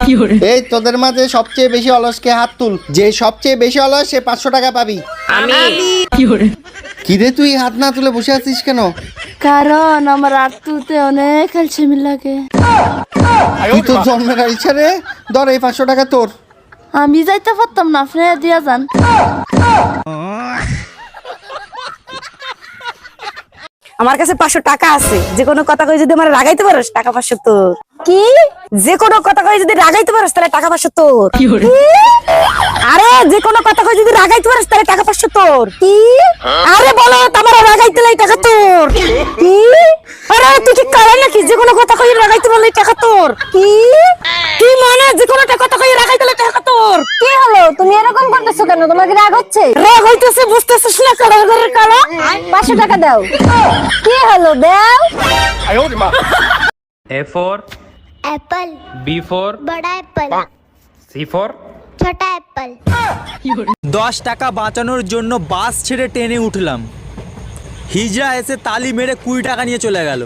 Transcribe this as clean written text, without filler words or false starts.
এই তোদের মাঝে সবচেয়ে বেশি অলসকে হাত তুল, যে সবচেয়ে বেশি অলস সে 500 টাকা পাবি। কি রে তুই হাত না তুলে বসে আছিস কেন? কারণ আমার হাত তুলতে অনেক আলসেমি লাগে। তুই তো জন্মের ইচ্ছা রে, ধর এই 500 টাকা তোর। আমি যাইতে পারতাম না, আপনি দিয়া যান। আমার কাছে 500 টাকা আছে, যে কোনো কথা কই যদি আমার রাগাইতে পারোস টাকা 500 তোর। কি? যে কোনো কথা কই যদি রাগাইতে পারোস তাহলে টাকা 500 তোর। আরে যে কোনো কথা কই যদি রাগাইতে পারোস তাহলে টাকা 500 তোর। কি? আরে বলো তোমার রাগাইতে লাই টাকা তোর। কি? আরে তুই কি করে নাকি যে কোনো কথা কই রাগাইতে বললে টাকা তোর। কি? কি মানে যে কোনো কথা কই রাগাইতে লাই টাকা তোর। কি হলো? তুমি এরকম করতেছো কেন? তোমার কি রাগ হচ্ছে? রাগ হইতেছে বুঝতেছিস না, কারো ঘরের কালো। 500 টাকা দাও। কি হলো? দাও। A for Apple B for बड़ा एप्पल C for छोटा एप्पल 10 টাকা বাঁচানোর জন্য বাস ছেড়ে ট্রেনে উঠলাম। হিজড়া এসে তালি মেরে 20 টাকা নিয়ে চলে গেল।